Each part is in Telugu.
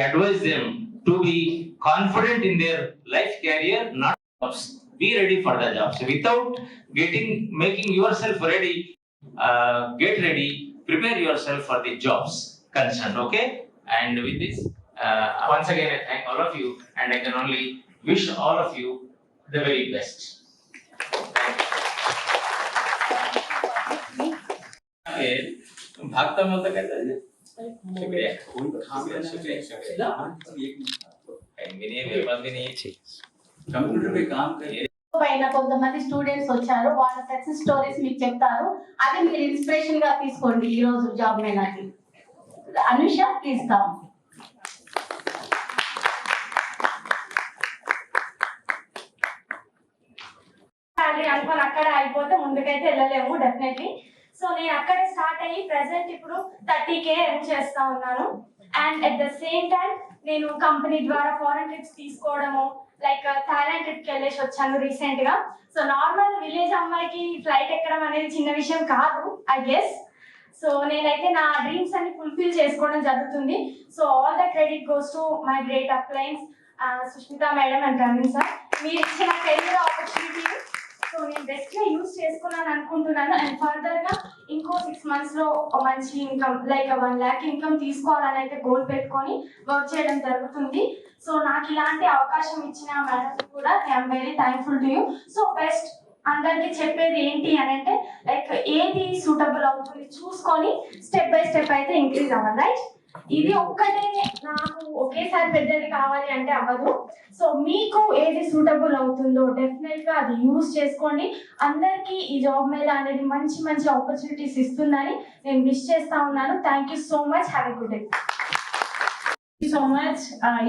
advise them to be confident in their life career, not jobs. Be ready for the jobs. Without making yourself ready, get ready, prepare yourself for the jobs concerned. Okay? And with this, once again, I thank all of you, and I can only wish all of you the very best. भागता में होता कहता है शुक्रिया कंप्यूटर पे काम कर పైన కొంతమంది స్టూడెంట్స్ వచ్చారు, వాళ్ళ సక్సెస్ స్టోరీస్ మీకు చెప్తారు. అది మీరు ఇన్స్పిరేషన్ గా తీసుకోండి ఈ రోజు జాబ్ మేళాకి. Anusha please come. అనుకోని అక్కడ అయిపోతే ముందుకైతే వెళ్ళలేము డెఫినెట్లీ. సో నేను అక్కడే స్టార్ట్ అయ్యి ప్రెసెంట్ ఇప్పుడు 30K ఎర్న్ చేస్తా ఉన్నాను. And at the same time నేను కంపెనీ ద్వారా ఫారెన్ ట్రిప్స్ తీసుకోవడము, లైక్ థాయిలాండ్ ట్రిప్కి వెళ్ళేసి వచ్చాను రీసెంట్ గా. సో నార్మల్ విలేజ్ అమ్మాయికి ఫ్లైట్ ఎక్కడం అనేది చిన్న విషయం కాదు ఐ గెస్. సో నేనైతే నా డ్రీమ్స్ అన్ని ఫుల్ఫిల్ చేసుకోవడం జరుగుతుంది. So all the credit goes to my great appliances Sushmita madam and Praveen sir. మీరు ఇచ్చిన కెరీర్ ఆపర్చునిటీ సో నేను బెస్ట్ గా యూజ్ చేసుకున్నాను అనుకుంటున్నాను. అండ్ ఫర్దర్ గా ఇంకో 6 months లో మంచి ఇన్కమ్ లైక్ 1 lakh ఇన్కమ్ తీసుకోవాలని అయితే గోల్ పెట్టుకొని వర్క్ చేయడం జరుగుతుంది. సో నాకు ఇలాంటి అవకాశం ఇచ్చిన మేడం కూడా I'm very thankful to you. So best అందరికి చెప్పేది ఏంటి అని అంటే లైక్ ఏది సూటబుల్ అవుతుంది చూసుకొని స్టెప్ బై స్టెప్ అయితే ఇంక్రీజ్ అవ్వాలి, రైట్? ఇది ఒక్కటే నాకు ఒకేసారి పెద్దది కావాలి అంటే అవ్వదు. సో మీకు ఏది సూటబుల్ అవుతుందో డెఫినెట్ గా అది యూజ్ చేసుకోండి. అందరికీ ఈ జాబ్ మేళా అనేది మంచి మంచి ఆపర్చునిటీస్ ఇస్తుందని నేను విష్ చేస్తా ఉన్నాను. Thank you so much. Have a good day. So much.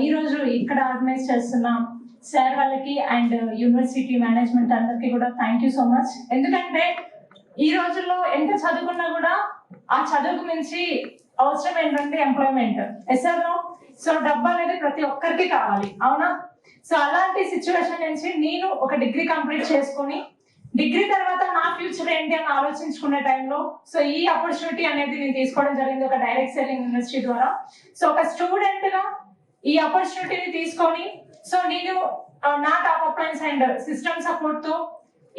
ఈ రోజు ఇక్కడ ఆర్గనైజ్ చేస్తున్న సార్ వాళ్ళకి అండ్ యూనివర్సిటీ మేనేజ్మెంట్ అందరికి కూడా థ్యాంక్ యూ సో మచ్. ఎందుకంటే ఈ రోజుల్లో ఎంత చదువుకున్నా కూడా ఆ చదువుకు మించి అవసరం ఏంటంటే ఎంప్లాయ్మెంట్. ఎస్ఆర్నో. సో డబ్బు అనేది ప్రతి ఒక్కరికి కావాలి, అవునా? సో అలాంటి సిచ్యువేషన్ నుంచి నేను ఒక డిగ్రీ కంప్లీట్ చేసుకుని డిగ్రీ తర్వాత నా ఫ్యూచర్ ఏంటి అని ఆలోచించుకునే టైంలో సో ఈ ఆపర్చునిటీ అనేది నేను తీసుకోవడం జరిగింది ఒక డైరెక్ట్ సెల్లింగ్ యూనివర్సిటీ ద్వారా. సో ఒక స్టూడెంట్ గా ఈ ఆపర్చునిటీని తీసుకొని సో నేను నా top appliances and system support తో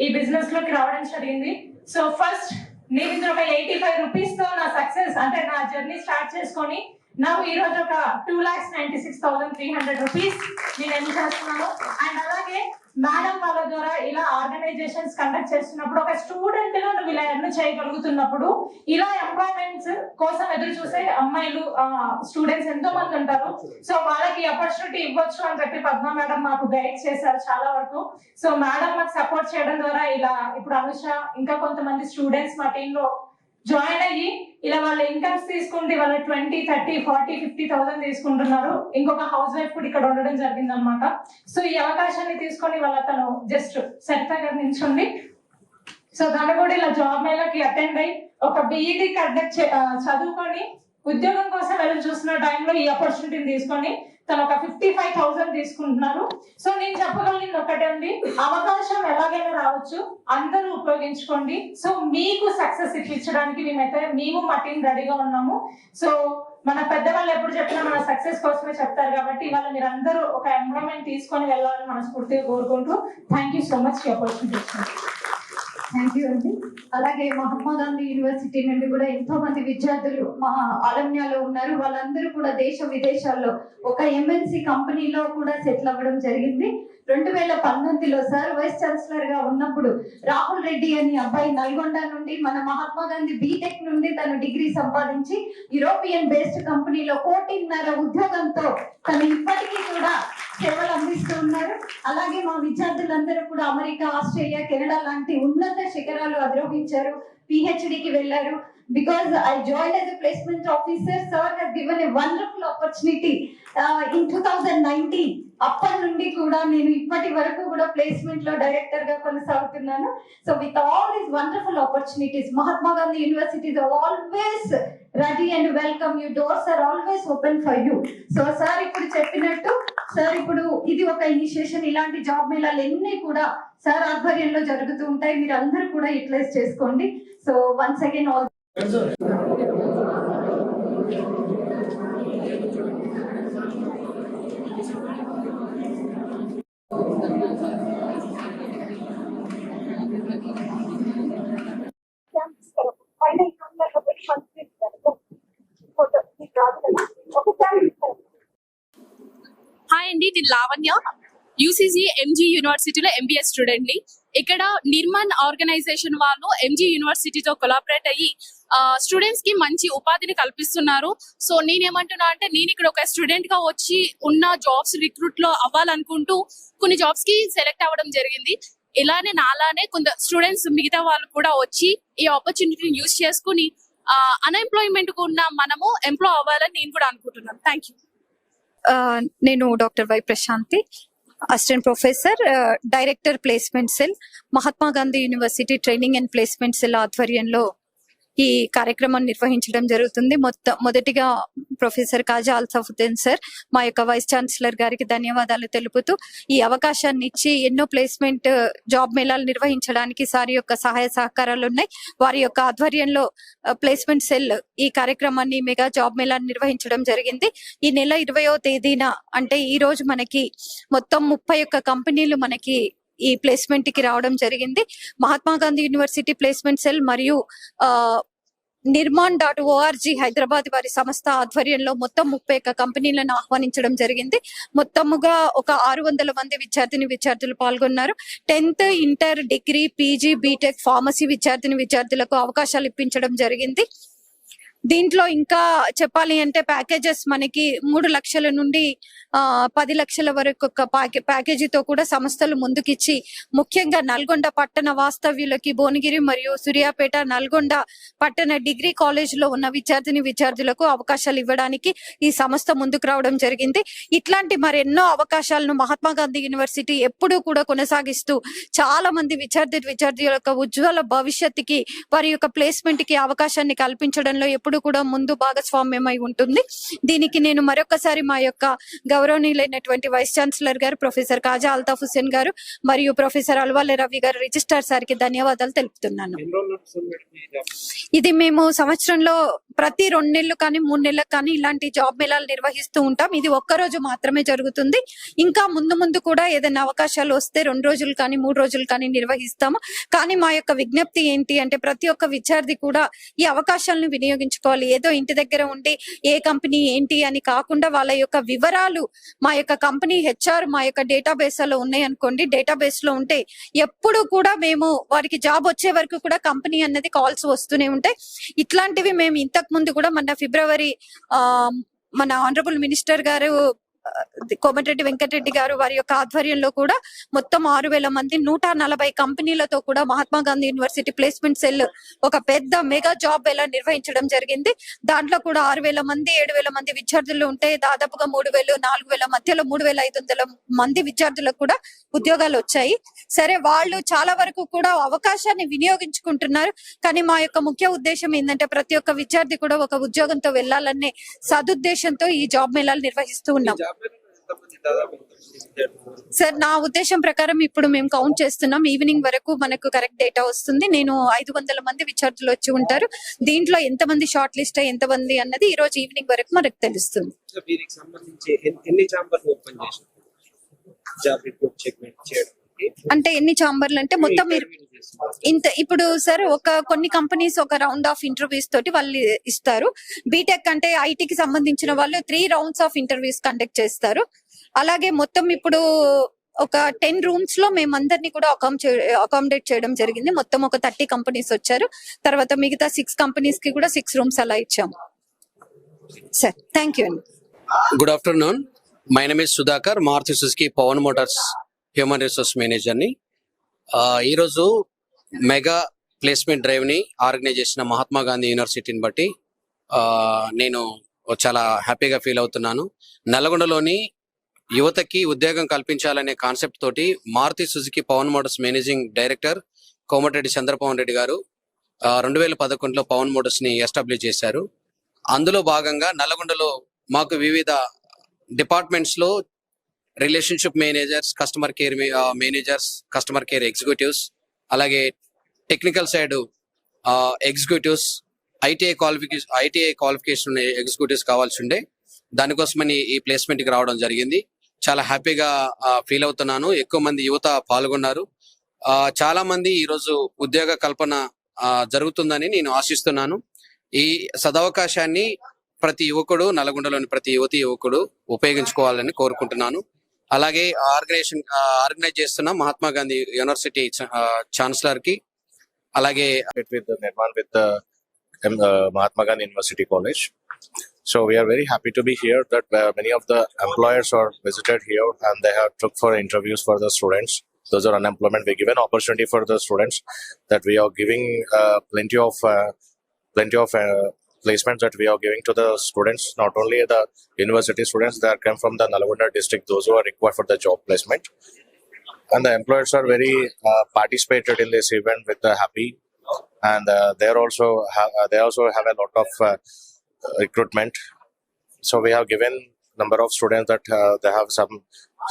ఈ బిజినెస్ లోకి రావడం జరిగింది. సో ఫస్ట్ నేను ఇందులో ఒక 85 rupees తో నా సక్సెస్ అంటే నా జర్నీ స్టార్ట్ చేసుకొని నాకు ఈ రోజు ఒక 2,96,300 rupees నేను ఎర్న్ చేస్తున్నాను. అండ్ అలాగే మేడం వాళ్ళ ద్వారా ఇలా ఆర్గనైజేషన్స్ కండక్ట్ చేస్తున్నప్పుడు ఒక స్టూడెంట్ గా నువ్వు ఇలా ఎర్న్ చేయగలుగుతున్నప్పుడు ఇలా ఎంప్లాయ్మెంట్స్ కోసం ఎదురు చూసే అమ్మాయిలు స్టూడెంట్స్ ఎంతో మంది ఉంటారు. సో వాళ్ళకి ఆపర్చునిటీ ఇవ్వచ్చు అని చెప్పి పద్మ మేడం మాకు గైడ్ చేశారు చాలా వరకు. సో మేడం మాకు సపోర్ట్ చేయడం ద్వారా ఇలా ఇప్పుడు అనుష ఇంకా కొంతమంది స్టూడెంట్స్ మా టీంలో జాయిన్ అయ్యి ఇలా వాళ్ళ ఇన్కమ్స్ తీసుకుంటే వాళ్ళ 20, 30, 40, 50,000 తీసుకుంటున్నారు. ఇంకొక హౌస్ వైఫ్ కూడా ఇక్కడ ఉండడం జరిగింది అనమాట. సో ఈ అవకాశాన్ని తీసుకొని వాళ్ళ తను జస్ట్ సర్టిఫికేట్ నిల్చుంది. సో దాన్ని కూడా ఇలా జాబ్ మేళకి అటెండ్ అయ్యి ఒక BEd కండక్ట్ చదువుకొని ఉద్యోగం కోసం వెళ్ళి చూస్తున్న టైంలో ఈ ఆపర్చునిటీని తీసుకొని తను ఒక 55,000 తీసుకుంటున్నారు. సో నేను చెప్పగలిగింది ఒకటే ఉంది, అవకాశం ఎలాగైనా రావచ్చు, అందరూ ఉపయోగించుకోండి. సో మీకు సక్సెస్ ఇప్పించడానికి మేము మా టీం రెడీగా ఉన్నాము. సో మన పెద్దవాళ్ళు ఎప్పుడు చెప్పినా మన సక్సెస్ కోసమే చెప్తారు కాబట్టి ఇవాళ మీరు అందరూ ఒక ఎంప్లాయ్మెంట్ తీసుకొని వెళ్ళాలని మనస్ఫూర్తిగా కోరుకుంటూ థ్యాంక్ యూ సో మచ్ ఈ ఆపర్చునిటీ. థ్యాంక్ యూ అండి. అలాగే మహాత్మా గాంధీ యూనివర్సిటీ నుండి కూడా ఎంతో మంది విద్యార్థులు మా ఆలమ్యాలో ఉన్నారు. వాళ్ళందరూ కూడా దేశ విదేశాల్లో ఒక MNC కంపెనీలో కూడా సెటిల్ అవ్వడం జరిగింది. 2019లో సార్ వైస్ ఛాన్సలర్ గా ఉన్నప్పుడు రాహుల్ రెడ్డి అని అబ్బాయి నల్గొండ నుండి మన మహాత్మా గాంధీ బీటెక్ నుండి తను డిగ్రీ సంపాదించి యూరోపియన్ బేస్డ్ కంపెనీలో 1.5 ఉద్యోగంతో తను ఇప్పటికీ కూడా సేవలు అందిస్తూ ఉన్నారు. అలాగే మా విద్యార్థులందరూ కూడా అమెరికా, ఆస్ట్రేలియా, కెనడా లాంటి ఉన్నత శిఖరాలు అధిరోహించారు. PhDకి వెళ్ళారు. Because I joined as a placement officer, sir has given a wonderful opportunity in 2019. అప్పటి నుండి కూడా నేను ఇప్పటి వరకు కూడా ప్లేస్మెంట్ లో డైరెక్టర్ గా కొనసాగుతున్నాను. So with all these wonderful opportunities Mahatma Gandhi universities always ready and welcome you. Doors are always open for you. So sir ఇప్పుడు చెప్పినట్టు సార్ ఇప్పుడు ఇది ఒక ఇనిషియేషన్. ఇలాంటి జాబ్ మేళాలు ఎన్ని కూడా సార్ ఆధ్వర్యంలో జరుగుతూ ఉంటాయి. మీరు అందరూ కూడా యూటిలైజ్ చేసుకోండి. So once again all hi అండి, ఇది లావణ్య. యూసీజీ ఎంజీ యూనివర్సిటీలో ఎంబీఏ స్టూడెంట్ ని. ఇక్కడ నిర్మాణ్ ఆర్గనైజేషన్ వాళ్ళు ఎంజీ యూనివర్సిటీతో కొలాబరేట్ అయ్యి స్టూడెంట్స్ కి మంచి ఉపాధిని కల్పిస్తున్నారు. సో నేనేమంటున్నా అంటే, నేను ఇక్కడ ఒక స్టూడెంట్ గా వచ్చి ఉన్న జాబ్స్ రిక్రూట్ లో అవ్వాలనుకుంటూ కొన్ని జాబ్స్ కి సెలెక్ట్ అవ్వడం జరిగింది. ఇలానే నాలానే కొంత స్టూడెంట్స్ మిగతా వాళ్ళు కూడా వచ్చి ఈ ఆపర్చునిటీని యూజ్ చేసుకుని అన్ఎంప్లాయ్మెంట్ ఉన్న మనము ఎంప్లాయ్ అవ్వాలని నేను కూడా అనుకుంటున్నాను. Thank you. నేను doctor Y Prashanti, assistant professor, director placement cell, Mahatma Gandhi university training and placement cell ఆధ్వర్యంలో ఈ కార్యక్రమాన్ని నిర్వహించడం జరుగుతుంది. మొదటిగా ప్రొఫెసర్ కాజా అల్తాఫుద్దీన్ సార్, మా యొక్క వైస్ ఛాన్సలర్ గారికి ధన్యవాదాలు తెలుపుతూ, ఈ అవకాశాన్ని ఇచ్చి ఎన్నో ప్లేస్మెంట్ జాబ్ మేళాలు నిర్వహించడానికి సార్ యొక్క సహాయ సహకారాలు ఉన్నాయి. వారి యొక్క ఆధ్వర్యంలో ప్లేస్మెంట్ సెల్ ఈ కార్యక్రమాన్ని, మెగా జాబ్ మేళాన్ని నిర్వహించడం జరిగింది. ఈ నెల 20వ తేదీన, అంటే ఈ రోజు మనకి మొత్తం 31 కంపెనీలు మనకి ఈ ప్లేస్మెంట్ కి రావడం జరిగింది. Mahatma Gandhi university placement cell మరియు నిర్మాణ్.org హైదరాబాద్ వారి సంస్థ ఆధ్వర్యంలో మొత్తం 31 కంపెనీలను ఆహ్వానించడం జరిగింది. మొత్తముగా ఒక 600 మంది విద్యార్థులు పాల్గొన్నారు. 10th, inter, degree, PG, BTech, pharmacy విద్యార్థులకు అవకాశాలు ఇప్పించడం జరిగింది. దీంట్లో ఇంకా చెప్పాలి అంటే ప్యాకేజెస్ మనకి 3 లక్షల నుండి 10 లక్షల వరకు ఒక ప్యాకేజీతో కూడా సంస్థలు ముందుకిచ్చి, ముఖ్యంగా నల్గొండ పట్టణ వాస్తవ్యులకి భువనగిరి మరియు సూర్యాపేట, నల్గొండ పట్టణ డిగ్రీ కాలేజ్ లో ఉన్న విద్యార్థులకు అవకాశాలు ఇవ్వడానికి ఈ సంస్థ ముందుకు రావడం జరిగింది. ఇట్లాంటి మరెన్నో అవకాశాలను మహాత్మా గాంధీ యూనివర్సిటీ ఎప్పుడూ కూడా కొనసాగిస్తూ చాలా మంది విద్యార్థుల యొక్క ఉజ్వల భవిష్యత్తుకి, వారి యొక్క ప్లేస్మెంట్ కి అవకాశాన్ని కల్పించడంలో ఎప్పుడు కూడా ముందు భాగస్వామ్యమై ఉంటుంది. దీనికి నేను మరొకసారి మా యొక్క గౌరవనీయులైనటువంటి వైస్ ఛాన్సలర్ గారు ప్రొఫెసర్ కాజా అల్తాఫ్ హుస్సేన్ గారు మరియు ప్రొఫెసర్ అల్వాలే రవి గారు రిజిస్ట్రార్ సార్ కి ధన్యవాదాలు తెలుపుతున్నాను. ఇది మేము సంవత్సరంలో ప్రతి 2 నెలలు కానీ 3 నెలలకు కానీ ఇలాంటి జాబ్ మేళాలు నిర్వహిస్తూ ఉంటాం. ఇది ఒక్కరోజు మాత్రమే జరుగుతుంది. ఇంకా ముందు కూడా ఏదైనా అవకాశాలు వస్తే 2 రోజులు కానీ 3 రోజులు కానీ నిర్వహిస్తాము. కానీ మా యొక్క విజ్ఞప్తి ఏంటి అంటే, ప్రతి ఒక్క విద్యార్థి కూడా ఈ అవకాశాలను వినియోగించుకోవాలి. ఏదో ఇంటి దగ్గర ఉండి ఏ కంపెనీ ఏంటి అని కాకుండా వాళ్ళ యొక్క వివరాలు మా యొక్క కంపెనీ హెచ్ఆర్ మా యొక్క డేటాబేస్ లో ఉన్నాయి అనుకోండి. డేటాబేస్ లో ఉంటే ఎప్పుడు కూడా మేము వారికి జాబ్ వచ్చే వరకు కూడా కంపెనీ అన్నది కాల్స్ వస్తూనే ఉంటాయి. ఇట్లాంటివి మేము ఇంతకు ముందు కూడా మన ఫిబ్రవరి మన ఆనరబుల్ మినిస్టర్ గారు కోమటిరెడ్డి వెంకటరెడ్డి గారు వారి యొక్క ఆధ్వర్యంలో కూడా మొత్తం 6,000 మంది 140 కంపెనీలతో కూడా Mahatma Gandhi university placement cell ఒక పెద్ద మెగా జాబ్ ఎలా నిర్వహించడం జరిగింది. దాంట్లో కూడా 6,000 మంది 7,000 మంది విద్యార్థులు ఉంటే దాదాపుగా 3,000 4,000 మధ్యలో 3,500 మంది విద్యార్థులకు కూడా ఉద్యోగాలు వచ్చాయి. సరే, వాళ్ళు చాలా వరకు కూడా అవకాశాన్ని వినియోగించుకుంటున్నారు. కానీ మా యొక్క ముఖ్య ఉద్దేశం ఏంటంటే, ప్రతి ఒక్క విద్యార్థి కూడా ఒక ఉద్యోగంతో వెళ్లాలనే సదుద్దేశంతో ఈ జాబ్ మేళాలు నిర్వహిస్తూ ఉన్నాం. సార్, నా ఉద్దేశం ప్రకారం ఇప్పుడు మేము కౌంట్ చేస్తున్నాం. ఈవినింగ్ వరకు మనకు కరెక్ట్ డేటా వస్తుంది. నేను 500 మంది విద్యార్థులు వచ్చి ఉంటారు. దీంట్లో ఎంతమంది షార్ట్ లిస్ట్ ఎంతమంది అన్నది ఈ రోజు ఈవినింగ్ వరకు మనకు తెలుస్తుంది. అంటే ఎన్ని ఛాంబర్లు అంటే మొత్తం మీరు ఇంత ఇప్పుడు సార్ కొన్ని కంపెనీస్ ఒక రౌండ్ ఆఫ్ ఇంటర్వ్యూస్ తోటి వాళ్ళు ఇస్తారు. బీటెక్ అంటే ఐటీకి సంబంధించిన వాళ్ళు 3 రౌండ్స్ ఆఫ్ ఇంటర్వ్యూస్ కండక్ట్ చేస్తారు. అలాగే మొత్తం ఇప్పుడు ఒక 10 రూమ్స్ లో మేమందరినీ కూడా అకామిడేట్ చేయడం జరిగింది. మొత్తం ఒక 30 కంపెనీస్ వచ్చారు. తర్వాత మిగతా 6 కంపెనీస్ కి కూడా 6 రూమ్స్ అలా ఇచ్చాము. సార్, థ్యాంక్ యూ అండి. Good afternoon. My name is Sudhakar, Maruti Suzuki Pavan motors human resource మేనేజర్ని. ఈరోజు మెగా ప్లేస్మెంట్ డ్రైవ్ ని ఆర్గనైజ్ చేసిన మహాత్మా గాంధీ యూనివర్సిటీని బట్టి నేను చాలా హ్యాపీగా ఫీల్ అవుతున్నాను. నల్గొండలోని యువతకి ఉద్యోగం కల్పించాలనే కాన్సెప్ట్ తోటి Maruti Suzuki Pavan motors managing director Komatireddy Chandrapavan Reddy గారు 2011లో పవన్ మోటార్స్ ని ఎస్టాబ్లిష్ చేశారు. అందులో భాగంగా నల్గొండలో మాకు వివిధ డిపార్ట్మెంట్స్ లో relationship managers, customer care managers, customer care executives, అలాగే technical side executives, ITI qualification executives కావాల్సి ఉండే, దానికోసమని ఈ ప్లేస్మెంట్ కి రావడం జరిగింది. చాలా హ్యాపీగా ఫీల్ అవుతున్నాను. ఎక్కువ మంది యువత పాల్గొన్నారు. చాలా మంది ఈరోజు ఉద్యోగ కల్పన జరుగుతుందని నేను ఆశిస్తున్నాను. ఈ సదవకాశాన్ని ప్రతి యువకుడు, నల్గొండలోని ప్రతి యువకుడు ఉపయోగించుకోవాలని కోరుకుంటున్నాను. అలాగే ఆర్గనైజ్ చేస్తున్న మహాత్మా గాంధీ యూనివర్సిటీ ఛాన్సలర్ కి, అలాగే with the Nirman with the Mahatma Gandhi University College. So we are very happy to be here. That many of the employers are visited here and they have took for interviews for the students. Those are unemployment. We give an opportunity for the students that we are giving plenty of placements that we are giving to the students. Not only the university students that come from the Nalgonda district, those who are required for the job placement. And the employers are very participated in this event with the happy, and they also have a lot of recruitment. So we have given number of students that they have some.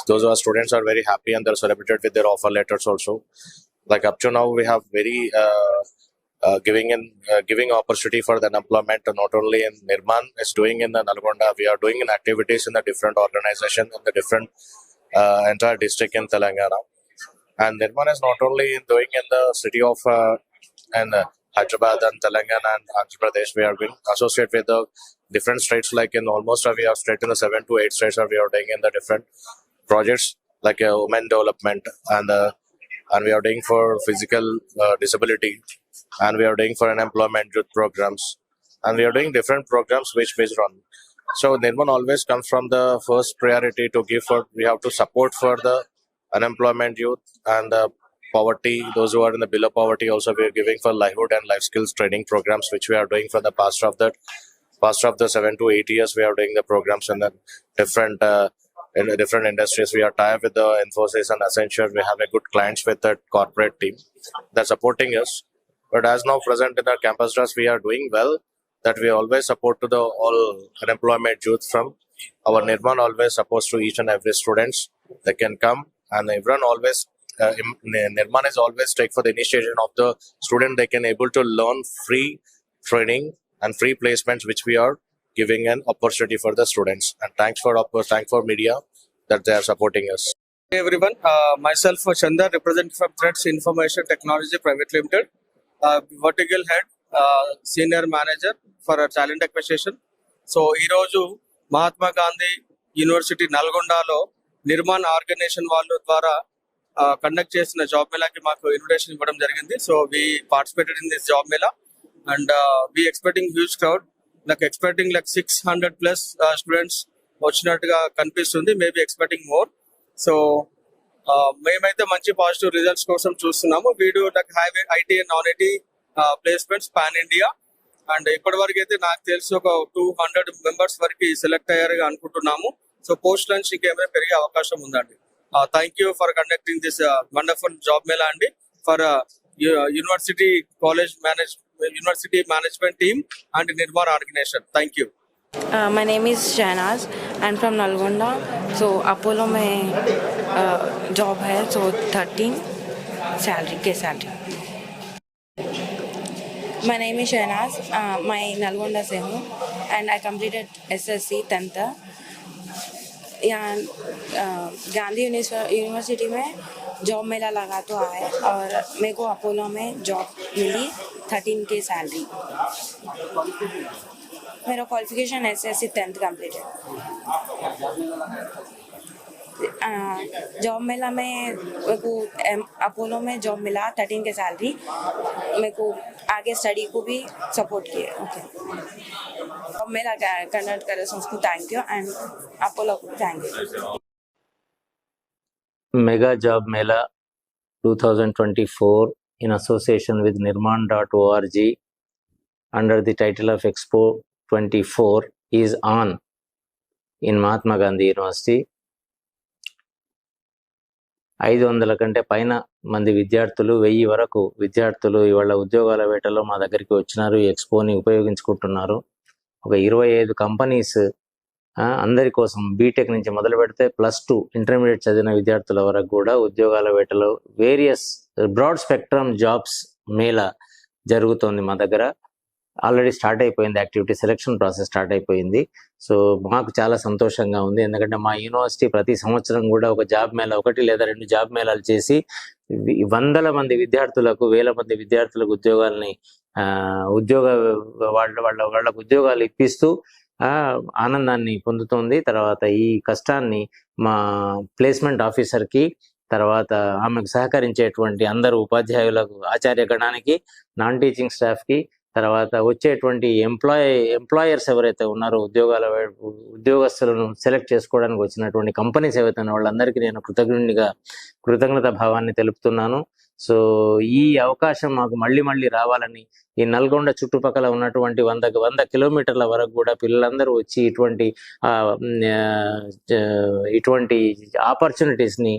Those who are students are very happy and they're celebrated with their offer letters also. Like up to now, we have very giving opportunity for the unemployment. Not only in Nirman is doing in the Nalgonda, we are doing in activities in the different organization in the different entire district in Telangana. And Nirman is not only doing in the city of Hyderabad and Telangana and Andhra Pradesh. We are being associated with the different states. Like in almost we are straight in the 7 to 8 states. We are doing in the different projects like women development, and we are doing for physical disability, and we are doing for unemployment youth programs, and we are doing different programs which run. So Nirman always comes from the first priority to give for. We have to support for the unemployment youth and the poverty, those who are in the below poverty. Also we are giving for livelihood and life skills training programs which we are doing for the past of the 7 to 8 years. We are doing the programs in the different industries. We are tied with the Infosys and Accenture. We have a good clients with the corporate team that's supporting us. But as now present in the campus trust, we are doing well, that we always support to the all unemployment youth from our Nirman. Always supports to each and every students. They can come, and everyone always Nirman is always take for the initiation of the student. They can able to learn free training and free placements which we are giving an opportunity for the students. And thanks for media that they are supporting us. Hey everyone, myself Chandar, representing from Threads Information Technology Private Limited, vertical head, senior manager for talent acquisition. So ee roju Mahatma Gandhi University Nalgondalo Nirman organization వాళ్ళ ద్వారా కండక్ట్ చేసిన జాబ్ మేళాకి మాకు ఇన్విటేషన్ ఇవ్వడం జరిగింది. So we participated in this job mela and we expecting huge crowd. నాకు ఎక్స్పెక్టింగ్ లైక్ 600+ స్టూడెంట్స్ వచ్చినట్టుగా కనిపిస్తుంది. Maybe expecting more. సో మేమైతే మంచి పాజిటివ్ రిజల్ట్స్ కోసం చూస్తున్నాము. వీడు నాకు have IT and non IT placements pan India, and ఇప్పటి వరకు అయితే నాకు తెలిసి ఒక 200 మెంబర్స్ వరకు సెలెక్ట్ అయ్యారుగా అనుకుంటున్నాము. సో పోస్ట్ లంచ్ ఇంకేమైనా పెరిగే అవకాశం ఉందండి. Thank you for conducting this wonderful job mela andi for university management team and Nirman organization. Thank you. My name is Shahnaz. I'm from Nalgonda. So Apollo में job है. So 13 salary. My name is Shahnaz. मैं Nalgonda से हूँ and I completed SSC 10th. यहाँ गांधी यूनिवर्सिटी में जॉब मेला लगा तो आया और मेरे को अपोलो में जॉब मिली 13K सैलरी. मेरा क्वालिफिकेशन SSC 10th कंप्लीट है. जॉब मेला में मेरे को अपोलो में जॉब मिला 13K सैलरी. मेरे को आगे स्टडी को भी सपोर्ट किया. ओके, जॉब मेला कंडक्ट करे उसको थैंक यू एंड अपोलो को thank you. Mega Job Mela 2024 in association with Nirman.org under the title of Expo 24 is on in Mahatma Gandhi University. 500 కంటే పైన మంది విద్యార్థులు, 1000 వరకు విద్యార్థులు ఇవాళ ఉద్యోగాల వేటలో మా దగ్గరికి వచ్చినారు. ఈ ఎక్స్పోని ఉపయోగించుకుంటున్నారు. ఒక 25 కంపెనీస్ అందరి కోసం బీటెక్ నుంచి మొదలు పెడితే +2 ఇంటర్మీడియట్ చదివిన విద్యార్థుల వరకు కూడా ఉద్యోగాల వేటలో various broad spectrum jobs mela జరుగుతోంది మా దగ్గర. ఆల్రెడీ స్టార్ట్ అయిపోయింది, యాక్టివిటీ సెలక్షన్ ప్రాసెస్ స్టార్ట్ అయిపోయింది. సో మాకు చాలా సంతోషంగా ఉంది, ఎందుకంటే మా యూనివర్సిటీ ప్రతి సంవత్సరం కూడా ఒక జాబ్ మేళా, 1 లేదా 2 జాబ్ మేళాలు చేసి వందల మంది విద్యార్థులకు, వేల మంది విద్యార్థులకు ఉద్యోగాల్ని వాళ్ళకు ఉద్యోగాలు ఇప్పిస్తూ ఆనందాన్ని పొందుతోంది. తర్వాత ఈ కష్టాన్ని మా ప్లేస్మెంట్ ఆఫీసర్కి, తర్వాత ఆమెకు సహకరించేటువంటి అందరు ఉపాధ్యాయులకు, ఆచార్య గణానికి, నాన్ టీచింగ్ స్టాఫ్కి, తర్వాత వచ్చేటువంటి ఎంప్లాయర్స్ ఎవరైతే ఉన్నారో ఉద్యోగస్తులను సెలెక్ట్ చేసుకోవడానికి వచ్చినటువంటి కంపెనీస్ ఏవైతే ఉన్నాయో వాళ్ళందరికీ నేను కృతజ్ఞత భావాన్ని తెలుపుతున్నాను. సో ఈ అవకాశం మాకు మళ్ళీ రావాలని, ఈ నల్గొండ చుట్టుపక్కల ఉన్నటువంటి 100 కిలోమీటర్ల వరకు కూడా పిల్లలందరూ వచ్చి ఇటువంటి ఆపర్చునిటీస్ని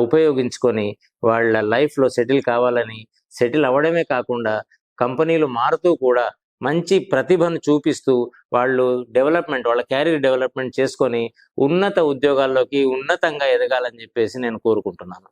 ఉపయోగించుకొని వాళ్ళ లైఫ్లో సెటిల్ కావాలని, సెటిల్ అవ్వడమే కాకుండా కంపెనీలు మారుతూ కూడా మంచి ప్రతిభను చూపిస్తూ వాళ్ళు వాళ్ళ క్యారియర్ డెవలప్మెంట్ చేసుకొని ఉన్నత ఉద్యోగాల్లోకి ఉన్నతంగా ఎదగాలని చెప్పేసి నేను కోరుకుంటున్నాను.